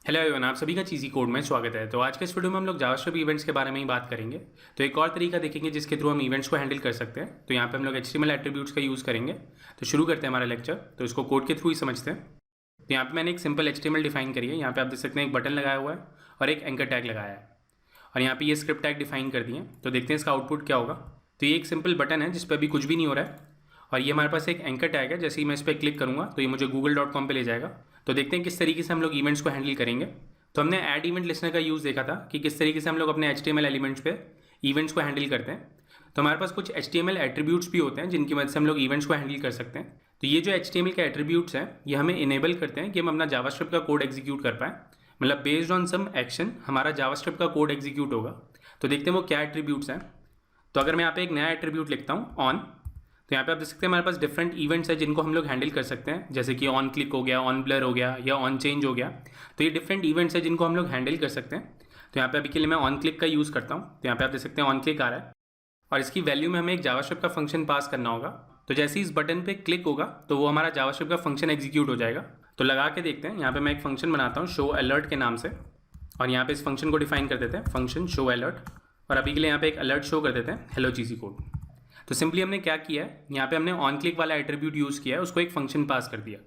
Hello everyone, आप सभी का चीज़ी कोड में स्वागत है। तो आज के इस वीडियो में हम लोग जावास्क्रिप्ट इवेंट्स के बारे में ही बात करेंगे। तो एक और तरीका देखेंगे जिसके थ्रू हम इवेंट्स को हैंडल कर सकते हैं। तो यहाँ पे हम लोग HTML एट्रीब्यूट्स का यूज़ करेंगे। तो शुरू करते हैं हमारा लेक्चर। तो इसको कोड के थ्रू ही समझते हैं। तो यहाँ पे मैंने एक सिंपल HTML डिफाइन करी है। यहाँ पे आप देख सकते हैं एक बटन लगाया हुआ है और एक एंकर टैग लगाया है और यहाँ पे ये स्क्रिप्ट टैग डिफाइन कर दिए। तो देखते हैं इसका आउटपुट क्या होगा। तो ये एक सिंपल बटन है जिस पर अभी कुछ भी नहीं हो रहा है और ये हमारे पास एक एंकर टैग है। जैसे ही मैं इस पर क्लिक करूँगा तो ये मुझे google.com पे ले जाएगा। तो देखते हैं किस तरीके से हम लोग इवेंट्स को हैंडल करेंगे। तो हमने ऐड इवेंट लिस्नर का यूज़ देखा था कि किस तरीके से हम लोग अपने HTML एलिमेंट्स पे इवेंट्स को हैंडल करते हैं। तो हमारे पास कुछ HTML एट्रीब्यूट्स भी होते हैं जिनकी मदद से हम लोग इवेंट्स को हैंडल कर सकते हैं। तो ये जो HTML के एट्रीब्यूट्स हैं ये हमें इनेबल करते हैं कि हम अपना जावास्क्रिप्ट का कोड एग्जीक्यूट कर पाएँ। मतलब बेस्ड ऑन सम एक्शन हमारा जावास्क्रिप्ट का कोड एग्जीक्यूट होगा। तो देखते हैं वो क्या एट्रीब्यूट्स हैं। तो अगर मैं यहाँ पे एक नया एट्रीब्यूट लिखता हूँ ऑन, तो यहाँ पे आप देख सकते हैं हमारे पास डिफरेंट इवेंट्स है जिनको हम लोग हैंडल कर सकते हैं। जैसे कि ऑन क्लिक हो गया, ऑन ब्लर हो गया या ऑन चेंज हो गया। तो ये डिफरेंट इवेंट्स है जिनको हम लोग हैंडल कर सकते हैं। तो यहाँ पे अभी के लिए मैं ऑन क्लिक का यूज़ करता हूँ। तो यहाँ पे आप देख सकते हैं ऑन क्लिक आ रहा है और इसकी वैल्यू में हमें एक जावास्क्रिप्ट का फंक्शन पास करना होगा। तो जैसे ही इस बटन पे क्लिक होगा तो वो हमारा जावास्क्रिप्ट का फंक्शन एग्जीक्यूट हो जाएगा। तो लगा के देखते हैं। यहाँ पे मैं एक फंक्शन बनाता हूँ शो अलर्ट के नाम से और यहाँ पे इस फंक्शन को डिफाइन कर देते हैं फंक्शन शो अलर्ट। और अभी के लिए यहाँ पे एक अलर्ट शो कर देते हैं हेलो चीज़ी कोड। तो सिंपली हमने क्या किया है, यहाँ पे हमने ऑन क्लिक वाला एट्रीब्यूट यूज़ किया है, उसको एक फंक्शन पास कर दिया।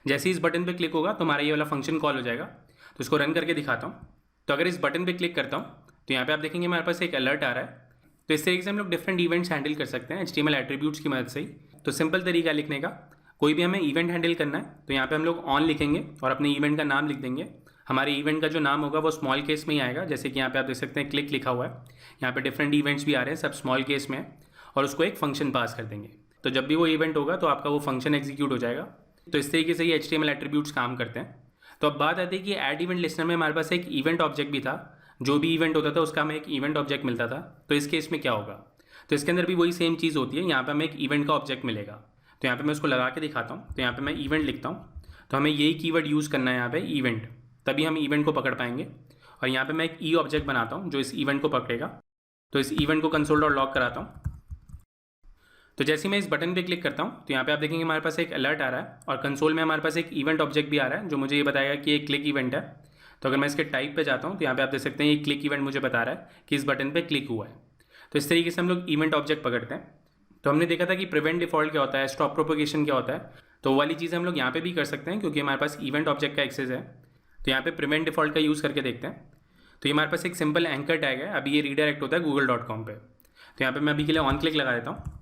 जैसे ही इस बटन पे क्लिक होगा तो हमारा ये वाला फंक्शन कॉल हो जाएगा। तो इसको रन करके दिखाता हूँ। तो अगर इस बटन पे क्लिक करता हूँ तो यहाँ पे आप देखेंगे हमारे पास एक अलर्ट आ रहा है। तो इस तरीके से हम लोग डिफरेंट इवेंट्स हैंडल कर सकते हैं HTML एट्रीब्यूट्स की मदद से ही। तो सिंपल तरीका लिखने का, कोई भी हमें इवेंट हैंडल करना है तो यहाँ पे हम लोग ऑन लिखेंगे और अपने इवेंट का नाम लिख देंगे। हमारे इवेंट का जो नाम होगा वो स्मॉल केस में ही आएगा। जैसे कि यहाँ पे आप देख सकते हैं क्लिक लिखा हुआ है। यहाँ पे डिफरेंट इवेंट्स भी आ रहे हैं, सब स्मॉल केस में है और उसको एक फंक्शन पास कर देंगे। तो जब भी वो इवेंट होगा तो आपका वो फंक्शन एग्जीक्यूट हो जाएगा। तो इस तरीके से ये HTML एट्रीब्यूट्स काम करते हैं। तो अब बात आती है कि ऐड इवेंट लिस्नर में हमारे पास एक इवेंट ऑब्जेक्ट भी था। जो भी इवेंट होता था उसका हमें एक इवेंट ऑब्जेक्ट मिलता था। तो इस केस में क्या होगा, तो इसके अंदर भी वही सेम चीज़ होती है। यहाँ पर हमें एक इवेंट का ऑब्जेक्ट मिलेगा। तो यहाँ पर मैं उसको लगा के दिखाता हूँ। तो यहाँ पर मैं इवेंट लिखता हूँ। तो हमें यही कीवर्ड यूज़ करना है यहाँ पे इवेंट, तभी हम इवेंट को पकड़ पाएंगे। और यहाँ पे मैं एक ई ऑब्जेक्ट बनाता हूँ जो इस इवेंट को पकड़ेगा। तो इस इवेंट को console.log कराता हूँ। तो जैसे ही मैं इस बटन पे क्लिक करता हूँ तो यहाँ पे आप देखेंगे हमारे पास एक अलर्ट आ रहा है और कंसोल में हमारे पास एक इवेंट ऑब्जेक्ट भी आ रहा है जो मुझे ये बताएगा कि ये क्लिक इवेंट है। तो अगर मैं इसके टाइप पे जाता हूँ तो यहाँ पे आप देख सकते हैं ये क्लिक इवेंट मुझे बता रहा है कि इस बटन पे क्लिक हुआ है। तो इस तरीके से हम लोग इवेंट ऑब्जेक्ट पकड़ते हैं। तो हमने देखा था कि प्रिवेंट डिफॉल्ट क्या होता है, स्टॉप प्रोपोगेशन क्या होता है। तो वो वाली चीज़ हम लोग यहाँ पे भी कर सकते हैं क्योंकि हमारे पास इवेंट ऑब्जेक्ट का एक्सेस है। तो यहाँ पे प्रिवेंट डिफॉल्ट का यूज़ करके देखते हैं। तो ये हमारे पास एक सिंपल एंकर टैग है। अभी ये रीडायरेक्ट होता है google.com पे। तो यहाँ पे मैं अभी के लिए ऑन क्लिक लगा देता हूँ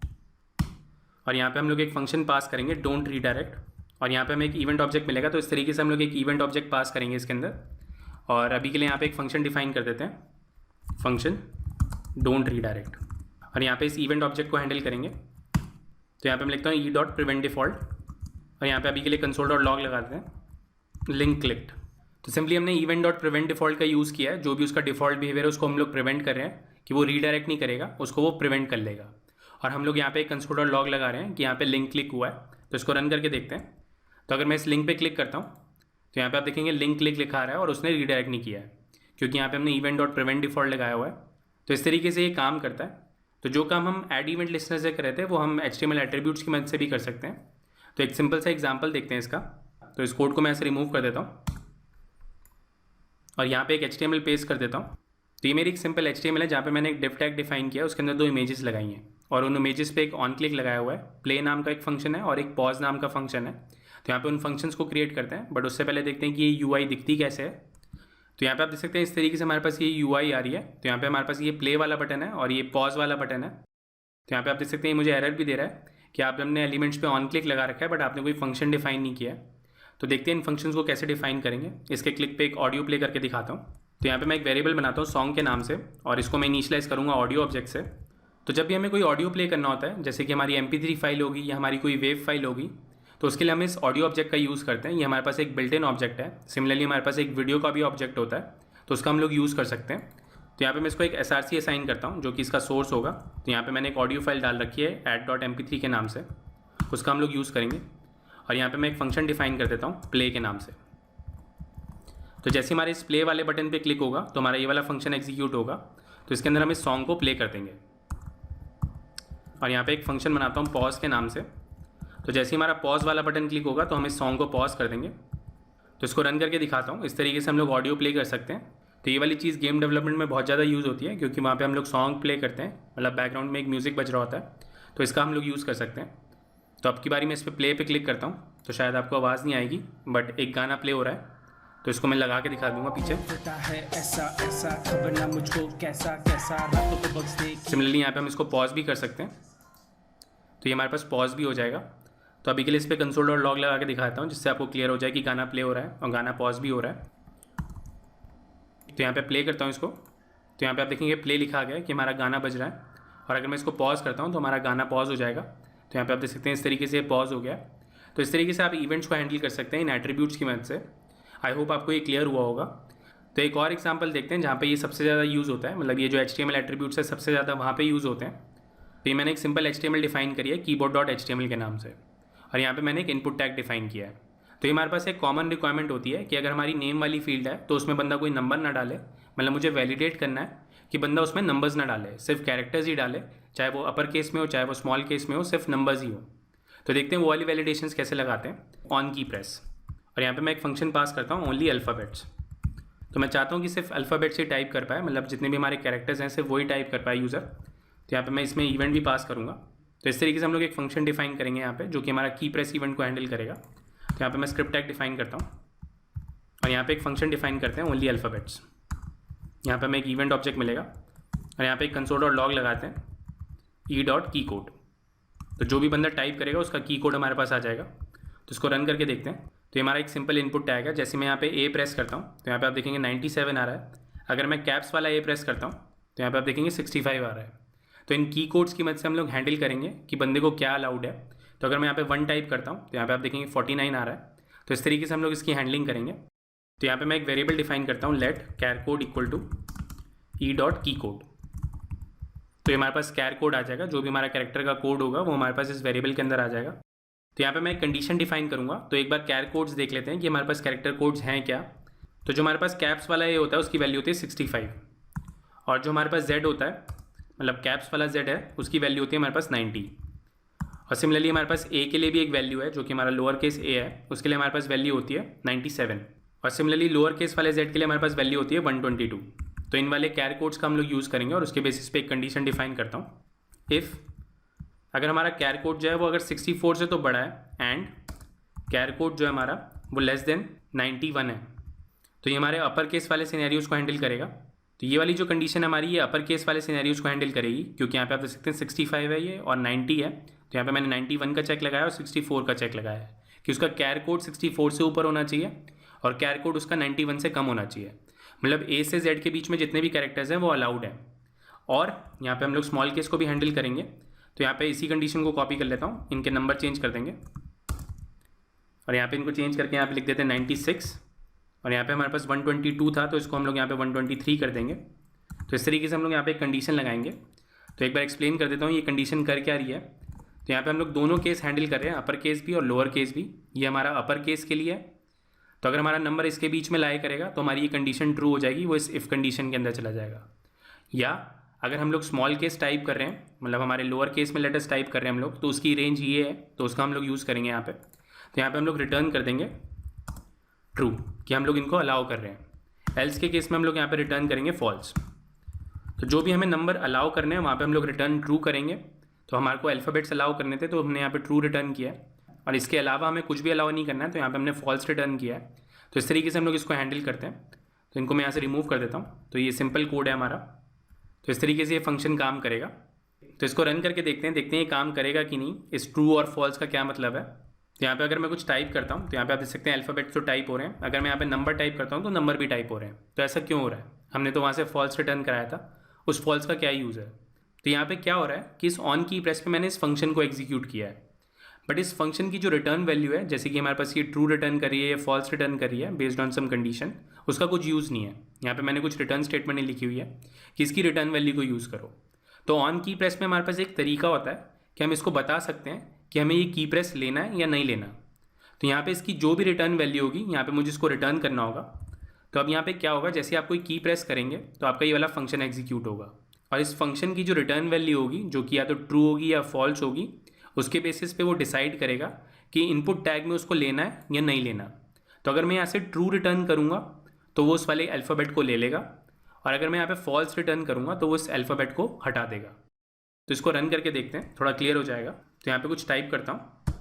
और यहाँ पे हम लोग एक फंक्शन पास करेंगे डोंट रीडायरेक्ट और यहाँ पे हमें एक इवेंट ऑब्जेक्ट मिलेगा। तो इस तरीके से हम लोग एक इवेंट ऑब्जेक्ट पास करेंगे इसके अंदर और अभी के लिए यहाँ पे एक फंक्शन डिफाइन कर देते हैं फंक्शन डोंट रीडायरेक्ट और यहाँ पे इस इवेंट ऑब्जेक्ट को हैंडल करेंगे। तो यहाँ पे मैं लिखता हूँ e.prevent-default और यहाँ पे अभी के लिए console.log लगा देते हैं लिंक क्लिक्ड। तो सिंपली हमने event.prevent-default का यूज़ किया है। जो भी उसका डिफ़ॉल्ट बिहेवियर है उसको हम लोग प्रिवेंट कर रहे हैं कि वो रीडायरेक्ट नहीं करेगा, उसको वो प्रिवेंट कर लेगा। और हम लोग यहाँ पे console.log लगा रहे हैं कि यहाँ पे लिंक क्लिक हुआ है। तो इसको रन करके देखते हैं। तो अगर मैं इस लिंक पे क्लिक करता हूँ तो यहाँ पे आप देखेंगे लिंक क्लिक लिखा आ रहा है और उसने रीडायरेक्ट नहीं किया है क्योंकि यहाँ पे हमने event.prevent-default लगाया हुआ है। तो इस तरीके से ये काम करता है। तो जो काम हम ऐड इवेंट लिस्नर से कर रहे थे वो हम HTML एट्रीब्यूट्स की मदद से भी कर सकते हैं। तो एक सिंपल सा एग्जांपल देखते हैं इसका। तो इस कोड को मैं ऐसे रिमूव कर देता हूँ और यहाँ पे एक HTML पेस्ट कर देता हूँ। तो ये मेरी एक सिंपल HTML है जहाँ पे मैंने एक div टैग डिफाइन किया, उसके अंदर 2 इमेजेस लगाई हैं और उन इमेजेस पे एक ऑन क्लिक लगाया हुआ है। प्ले नाम का एक फंक्शन है और एक पॉज नाम का फंक्शन है। तो यहाँ पे उन फंक्शंस को क्रिएट करते हैं, बट उससे पहले देखते हैं कि ये UI दिखती कैसे है। तो यहाँ पे आप देख सकते हैं इस तरीके से हमारे पास ये UI आ रही है। तो यहाँ पे हमारे पास ये प्ले वाला बटन है और ये पॉज वाला बटन है। तो यहाँ पे आप देख सकते हैं मुझे एरर भी दे रहा है कि आपने एलिमेंट्स पे ऑन क्लिक लगा रखा है बट आपने कोई फंक्शन डिफाइन नहीं किया है। तो देखते हैं इन फंक्शंस को कैसे डिफाइन करेंगे। इसके क्लिक पे एक ऑडियो प्ले करके दिखाता हूँ। तो यहाँ पे मैं एक वेरिएबल बनाता हूँ सॉन्ग के नाम से और इसको मैं इनिशियलाइज करूँगा ऑडियो ऑब्जेक्ट से। तो जब भी हमें कोई ऑडियो प्ले करना होता है, जैसे कि हमारी MP3 फाइल होगी या हमारी कोई वेव फाइल होगी, तो उसके लिए हम इस ऑडियो ऑब्जेक्ट का यूज़ करते हैं। ये हमारे पास एक बिल्ट इन ऑब्जेक्ट है। सिमिलरली हमारे पास एक वीडियो का भी ऑब्जेक्ट होता है, तो उसका हम लोग यूज़ कर सकते हैं। तो यहाँ पे मैं इसको एक src असाइन करता हूँ जो कि इसका सोर्स होगा। तो यहाँ पे मैंने एक ऑडियो फाइल डाल रखी है add.mp3 के नाम से, उसका हम लोग यूज़ करेंगे। और यहाँ पे मैं एक फंक्शन डिफाइन कर देता हूँ प्ले के नाम से। तो जैसे हमारे इस प्ले वाले बटन पे क्लिक होगा तो हमारा ये वाला फंक्शन एग्जीक्यूट होगा। तो इसके अंदर हम इस सॉन्ग को प्ले कर देंगे और यहाँ पे एक फंक्शन बनाता हूँ पॉज के नाम से। तो जैसे ही हमारा पॉज वाला बटन क्लिक होगा तो हम इस सॉन्ग को पॉज कर देंगे तो इसको रन करके दिखाता हूँ। इस तरीके से हम लोग ऑडियो प्ले कर सकते हैं। तो ये वाली चीज़ गेम डेवलपमेंट में बहुत ज़्यादा यूज़ होती है, क्योंकि वहाँ पे हम लोग सॉन्ग प्ले करते हैं, मतलब बैकग्राउंड में एक म्यूज़िक बज रहा होता है, तो इसका हम लोग यूज़ कर सकते हैं। तो अब की बारी मैं इस पर प्ले पे क्लिक करता हूँ, तो शायद आपको आवाज़ नहीं आएगी, बट एक गाना प्ले हो रहा है, तो इसको मैं लगा के दिखा दूंगा पीछे। सिमिलरली यहाँ पे हम इसको पॉज भी कर सकते हैं, तो ये हमारे पास पॉज भी हो जाएगा। तो अभी के लिए इस पर कंसोल और लॉग लगा के दिखाता हूँ, जिससे आपको क्लियर हो जाए कि गाना प्ले हो रहा है और गाना पॉज भी हो रहा है। तो यहाँ पे प्ले करता हूँ इसको, तो यहाँ पे आप देखेंगे प्ले लिखा गया है कि हमारा गाना बज रहा है, और अगर मैं इसको पॉज करता हूँ तो हमारा गाना पॉज हो जाएगा। तो यहाँ पे आप देख सकते हैं इस तरीके से पॉज हो गया। तो इस तरीके से आप इवेंट्स को हैंडल कर सकते हैं इन एट्रीब्यूट्स की मदद से। आई होप आपको ये क्लियर हुआ होगा। तो एक और एग्जांपल देखते हैं जहाँ पे ये सबसे ज़्यादा यूज़ होता है, मतलब ये जो HTML एट्रीब्यूट्स है सबसे ज़्यादा वहाँ पे यूज़ होते हैं। तो ये मैंने एक सिंपल HTML डिफाइन करी है keyboard.html के नाम से, और यहाँ पे मैंने एक इनपुट टैग डिफाइन किया है। तो ये हमारे पास एक कॉमन रिक्वायरमेंट होती है कि अगर हमारी नेम वाली फील्ड है तो उसमें बंदा कोई नंबर ना डाले, मतलब मुझे वैलिडेट करना है कि बंदा उसमें नंबर्स ना डाले, सिर्फ कैरेक्टर्स ही डाले, चाहे वो अपर केस में हो चाहे वो स्मॉल केस में हो, सिर्फ नंबर्स ही हो। तो देखते हैं वो वाली वैलिडेशंस कैसे लगाते हैं। ऑन की प्रेस, और यहाँ पे मैं एक फंक्शन पास करता हूँ ओनली अल्फ़ाबेट्स। तो मैं चाहता हूँ कि सिर्फ अल्फ़ाबेट्स ही टाइप कर पाए, मतलब जितने भी हमारे कैरेक्टर्स हैं सिर्फ वही टाइप कर पाए यूज़र। तो यहाँ पे मैं इसमें इवेंट भी पास करूँगा। तो इस तरीके से हम लोग एक फंक्शन डिफाइन करेंगे यहाँ पे, जो कि हमारा की प्रेस इवेंट को हैंडल करेगा। तो यहाँ पे मैं स्क्रिप्ट टैग डिफाइन करता हूँ, और यहाँ पे एक फंक्शन डिफाइन करते हैं ओनली अल्फ़ाबेट्स। यहाँ पे मैं एक इवेंट ऑब्जेक्ट मिलेगा, और यहाँ पे एक कंसोल और लॉग लगाते हैं e.keycode। तो जो भी बंदा टाइप करेगा उसका की कोड हमारे पास आ जाएगा। तो इसको रन करके देखते हैं। तो ये हमारा एक सिंपल इनपुट टैग है। जैसे मैं यहाँ पे ए प्रेस करता हूँ तो यहाँ पे आप देखेंगे 97 आ रहा है। अगर मैं कैप्स वाला ए प्रेस करता हूँ तो यहाँ पे आप देखेंगे 65 आ रहा है। तो इन की कोड्स की मदद से हम लोग हैंडल करेंगे कि बंदे को क्या अलाउड है। तो अगर मैं यहाँ पे 1 टाइप करता हूँ तो यहाँ पे आप देखेंगे 49 आ रहा है। तो इस तरीके से हम लोग इसकी हैंडलिंग करेंगे। तो यहाँ पे मैं एक वेरिएबल डिफाइन करता हूँ let char code equal to e.keycode। तो ये हमारे पास कैर कोड आ जाएगा, जो भी हमारा कैरेक्टर का कोड होगा वो हमारे पास इस वेरिएबल के अंदर आ जाएगा। तो यहाँ पे मैं एक कंडीशन डिफाइन करूँगा। तो एक बार कैर कोड्स देख लेते हैं कि हमारे पास कैरेक्टर कोड्स हैं क्या। तो जो हमारे पास कैप्स वाला ये होता है उसकी वैल्यू होती है 65, और जो हमारे पास जेड होता है, मतलब कैप्स वाला जेड है, उसकी वैल्यू होती है हमारे पास 90। और सिमिलरली हमारे पास ए के लिए भी एक वैल्यू है, जो कि हमारा लोअर केस ए है, उसके लिए हमारे पास वैल्यू होती है 97। और सिमिलरली लोअर केस वाले जेड के लिए हमारे पास वैल्यू होती है 122। तो इन वाले कैर कोड्स का हम लोग यूज़ करेंगे, और उसके बेसिस पे एक कंडीशन डिफाइन करता हूँ। इफ़ अगर हमारा कैर कोड जो है वो अगर 64 से तो बड़ा है, एंड कैर कोड जो है हमारा वो लेस देन 91 है, तो ये हमारे अपर केस वाले सिनेरियोज़ को हैंडल करेगा। तो ये वाली जो कंडीशन है हमारी, ये अपर केस वाले सिनेरियोज़ को हैंडल करेगी, क्योंकि यहाँ पे आप देख सकते हैं 65 है ये और 90 है। तो यहाँ पे मैंने 91 का चेक लगाया और 64 का चेक लगाया है कि उसका कैर कोड 64 से ऊपर होना चाहिए और कैर कोड उसका 91 से कम होना चाहिए। मतलब ए से जेड के बीच में जितने भी कैरेक्टर्स हैं वो अलाउड है। और यहाँ पे हम लोग स्मॉल केस को भी हैंडल करेंगे। तो यहाँ पे इसी कंडीशन को कॉपी कर लेता हूँ, इनके नंबर चेंज कर देंगे, और यहाँ पे इनको चेंज करके यहाँ पे लिख देते हैं 96, और यहाँ पे हमारे पास 122 था तो इसको हम लोग यहाँ पे 123 कर देंगे। तो इस तरीके से हम लोग यहाँ पे एक कंडीशन लगाएंगे। तो एक बार एक्सप्लेन कर देता हूँ ये कंडीशन कर क्या रही है। तो यहाँ पे हम लोग दोनों केस हैंडल कर रहे हैं, अपर केस भी और लोअर केस भी। ये हमारा अपर केस के लिए है, तो अगर हमारा नंबर इसके बीच में लाई करेगा तो हमारी ये कंडीशन ट्रू हो जाएगी, वो इस इफ़ कंडीशन के अंदर चला जाएगा। या अगर हम लोग स्मॉल केस टाइप कर रहे हैं, मतलब हमारे लोअर केस में लेटर्स टाइप कर रहे हैं हम लोग, तो उसकी रेंज ये है, तो उसका हम लोग यूज़ करेंगे यहाँ पे। तो यहाँ पे हम लोग रिटर्न कर देंगे ट्रू कि हम लोग इनको अलाउ कर रहे हैं। एल्स के केस में हम लोग यहाँ पे रिटर्न करेंगे फॉल्स। तो जो भी हमें नंबर अलाउ करने हैं वहाँ पे हम लोग रिटर्न ट्रू करेंगे। तो हमारे को अल्फ़ाबेट्स अलाउ करने थे तो हमने यहाँ पे ट्रू रिटर्न किया है, और इसके अलावा हमें कुछ भी अलाउ नहीं करना है, तो यहाँ पे हमने फॉल्स रिटर्न किया है। तो इस तरीके से हम लोग इसको हैंडल करते हैं। तो इनको मैं यहाँ से रिमूव कर देता हूँ। तो ये सिंपल कोड है हमारा। तो इस तरीके से ये फंक्शन काम करेगा। तो इसको रन करके देखते हैं ये काम करेगा कि नहीं, इस ट्रू और फॉल्स का क्या मतलब है। तो यहाँ पे अगर मैं कुछ टाइप करता हूँ तो यहाँ पे आप देख सकते हैं अल्फ़ाबेट्स तो टाइप हो रहे हैं। अगर मैं यहाँ पे नंबर टाइप करता हूँ तो नंबर भी टाइप हो रहे हैं। तो ऐसा क्यों हो रहा है, हमने तो वहाँ से फॉल्स रिटर्न कराया था, उस फॉल्स का क्या यूज़ है। तो यहाँ पे क्या हो रहा है कि इस ऑन की प्रेस पे मैंने इस फंक्शन को एग्जीक्यूट किया है, बट इस फंक्शन की जो रिटर्न वैल्यू है, जैसे कि हमारे पास ये ट्रू रिटर्न कर रही है या फॉल्स रिटर्न कर रही है बेस्ड ऑन सम कंडीशन, उसका कुछ यूज़ नहीं है। यहाँ पे मैंने कुछ रिटर्न स्टेटमेंट नहीं लिखी हुई है कि इसकी रिटर्न वैल्यू को यूज़ करो। तो ऑन की प्रेस में हमारे पास एक तरीका होता है कि हम इसको बता सकते हैं कि हमें ये की प्रेस लेना है या नहीं लेना। तो यहाँ पे इसकी जो भी रिटर्न वैल्यू होगी यहाँ पे मुझे इसको रिटर्न करना होगा। तो अब यहाँ पे क्या होगा, जैसे आप कोई की प्रेस करेंगे तो आपका ये वाला फंक्शन एग्जीक्यूट होगा, और इस फंक्शन की जो रिटर्न वैल्यू होगी, जो कि या तो ट्रू होगी या फॉल्स होगी, उसके बेसिस पे वो डिसाइड करेगा कि इनपुट टैग में उसको लेना है या नहीं लेना। तो अगर मैं यहाँ से ट्रू रिटर्न करूँगा तो वो उस वाले अल्फ़ाबेट को ले लेगा, और अगर मैं यहाँ पे फॉल्स रिटर्न करूँगा तो वो उस अल्फ़ाबेट को हटा देगा। तो इसको रन करके देखते हैं, थोड़ा क्लियर हो जाएगा। तो यहाँ पे कुछ टाइप करता हूँ,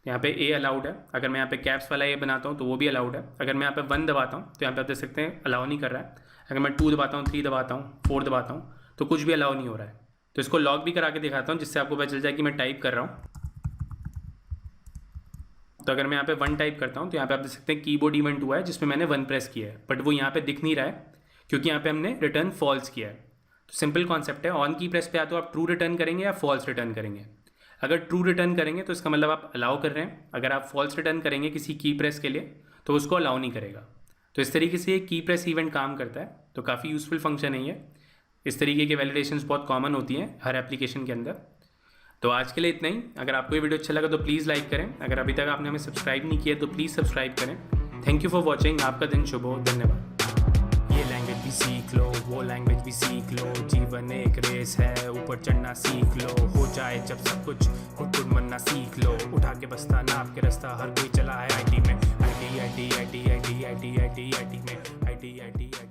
यहाँ पे ए अलाउड है। अगर मैं यहाँ पे कैप्स वाला ए बनाता हूँ तो वो भी अलाउड है। अगर मैं यहाँ पे 1 दबाता हूँ तो यहाँ पे आप देख सकते हैं अलाउ नहीं कर रहा है। अगर मैं 2 दबाता हूँ, 3 दबाता हूँ, 4 दबाता हूँ तो कुछ भी अलाउ नहीं हो रहा है। तो इसको लॉग भी करा के दिखाता हूँ जिससे आपको पता चल जाए कि मैं टाइप कर रहा हूँ। तो अगर मैं यहाँ पे 1 टाइप करता हूँ तो यहाँ पे आप देख सकते हैं कीबोर्ड इवेंट हुआ है जिसमें मैंने 1 प्रेस किया है, बट वो यहाँ पे दिख नहीं रहा है क्योंकि यहाँ पे हमने रिटर्न फॉल्स किया है। तो सिंपल कॉन्सेप्ट है, ऑन की प्रेस पे या तो आप ट्रू रिटर्न करेंगे या फॉल्स रिटर्न करेंगे। अगर ट्रू रिटर्न करेंगे तो इसका मतलब आप अलाउ कर रहे हैं, अगर आप फॉल्स रिटर्न करेंगे किसी की प्रेस के लिए तो उसको अलाउ नहीं करेगा। तो इस तरीके से ये की प्रेस इवेंट काम करता है। तो काफ़ी यूज़फुल फंक्शन है ये। इस तरीके की वैलिडेशंस बहुत कॉमन होती हैं हर एप्लीकेशन के अंदर। तो आज के लिए इतना ही। अगर आपको ये वीडियो अच्छा लगा तो प्लीज़ लाइक करें। अगर अभी तक आपने हमें सब्सक्राइब नहीं किया तो प्लीज़ सब्सक्राइब करें। Thank you for watching. आपका दिन शुभ हो। धन्यवाद। ये लैंग्वेज भी सीख लो, वो लैंग्वेज भी सीख लो। जीवन एक रेस है, ऊपर चढ़ना सीख लो। हो जाए जब सब कुछ खुद बनना सीख लो। उठा के बस्ता नाप के रास्ता, हर कोई चला है आईटी में। आईटी में आईटी